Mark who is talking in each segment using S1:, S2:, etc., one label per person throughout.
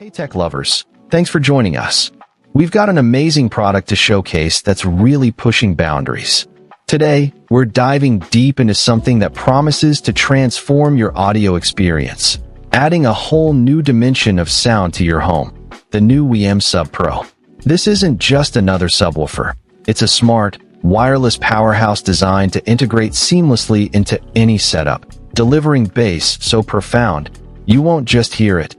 S1: Hey tech lovers, thanks for joining us. We've got an amazing product to showcase that's really pushing boundaries. Today, we're diving deep into something that promises to transform your audio experience, adding a whole new dimension of sound to your home, the new WiiM Sub Pro. This isn't just another subwoofer. It's a smart, wireless powerhouse designed to integrate seamlessly into any setup, delivering bass so profound, you won't just hear it,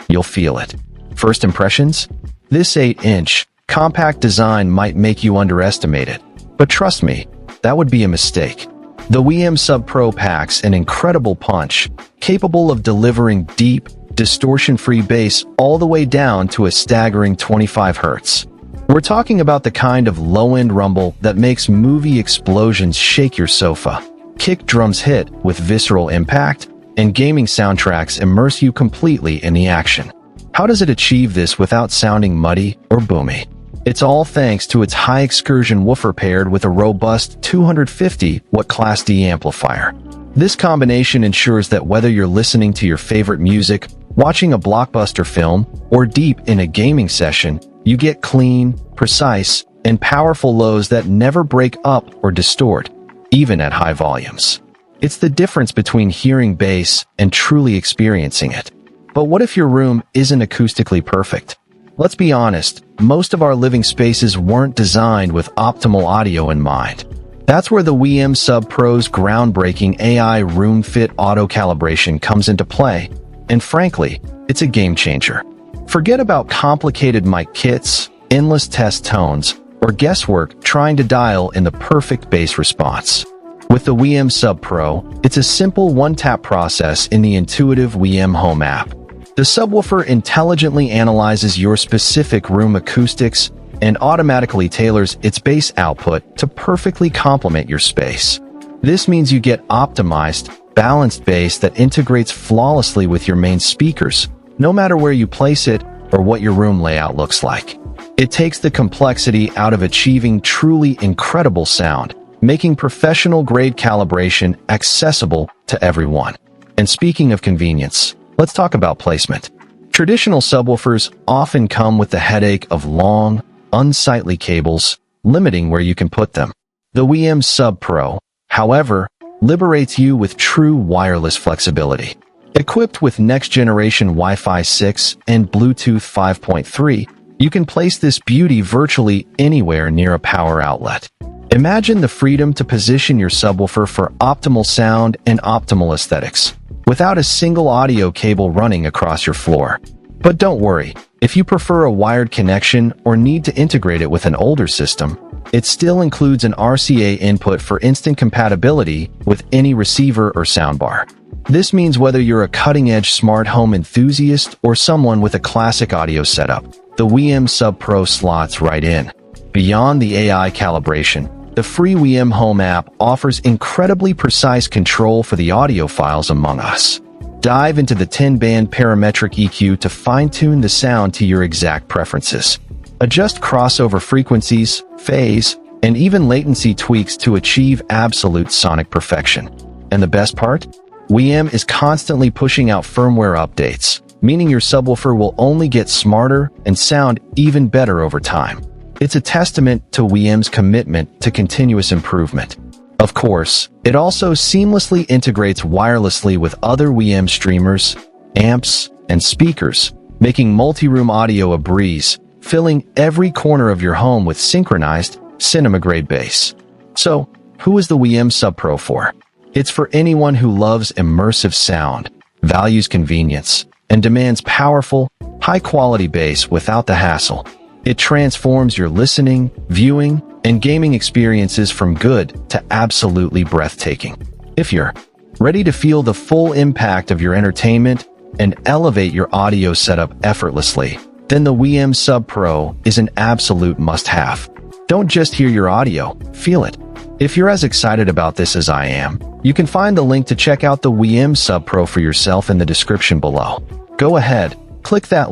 S1: you'll feel it. First impressions? This 8-inch, compact design might make you underestimate it, but trust me, that would be a mistake. The WiiM Sub Pro packs an incredible punch, capable of delivering deep, distortion-free bass all the way down to a staggering 25 Hz. We're talking about the kind of low-end rumble that makes movie explosions shake your sofa, kick drums hit with visceral impact, and gaming soundtracks immerse you completely in the action. How does it achieve this without sounding muddy or boomy? It's all thanks to its high-excursion woofer paired with a robust 250-watt Class D amplifier. This combination ensures that whether you're listening to your favorite music, watching a blockbuster film, or deep in a gaming session, you get clean, precise, and powerful lows that never break up or distort, even at high volumes. It's the difference between hearing bass and truly experiencing it. But what if your room isn't acoustically perfect? Let's be honest, most of our living spaces weren't designed with optimal audio in mind. That's where the WiiM Sub Pro's groundbreaking AI RoomFit auto calibration comes into play, and frankly, it's a game changer. Forget about complicated mic kits, endless test tones, or guesswork trying to dial in the perfect bass response. With the WiiM Sub Pro, it's a simple one-tap process in the intuitive WiiM Home App. The subwoofer intelligently analyzes your specific room acoustics and automatically tailors its bass output to perfectly complement your space. This means you get optimized, balanced bass that integrates flawlessly with your main speakers, no matter where you place it or what your room layout looks like. It takes the complexity out of achieving truly incredible sound, making professional-grade calibration accessible to everyone. And speaking of convenience, let's talk about placement. Traditional subwoofers often come with the headache of long, unsightly cables, limiting where you can put them. The WiiM Sub Pro, however, liberates you with true wireless flexibility. Equipped with next-generation Wi-Fi 6 and Bluetooth 5.3, you can place this beauty virtually anywhere near a power outlet. Imagine the freedom to position your subwoofer for optimal sound and optimal aesthetics, without a single audio cable running across your floor. But don't worry, if you prefer a wired connection or need to integrate it with an older system, it still includes an RCA input for instant compatibility with any receiver or soundbar. This means whether you're a cutting-edge smart home enthusiast or someone with a classic audio setup, the WiiM Sub Pro slots right in. Beyond the AI calibration, the free WiiM Home App offers incredibly precise control for the audio files among us. Dive into the 10-band parametric EQ to fine-tune the sound to your exact preferences. Adjust crossover frequencies, phase, and even latency tweaks to achieve absolute sonic perfection. And the best part? WiiM is constantly pushing out firmware updates, meaning your subwoofer will only get smarter and sound even better over time. It's a testament to WiiM's commitment to continuous improvement. Of course, it also seamlessly integrates wirelessly with other WiiM streamers, amps, and speakers, making multi-room audio a breeze, filling every corner of your home with synchronized, cinema-grade bass. So, who is the WiiM Sub Pro for? It's for anyone who loves immersive sound, values convenience, and demands powerful, high-quality bass without the hassle. It transforms your listening, viewing, and gaming experiences from good to absolutely breathtaking. If you're ready to feel the full impact of your entertainment and elevate your audio setup effortlessly, then the WiiM Sub Pro is an absolute must-have. Don't just hear your audio, feel it. If you're as excited about this as I am, you can find the link to check out the WiiM Sub Pro for yourself in the description below. Go ahead, click that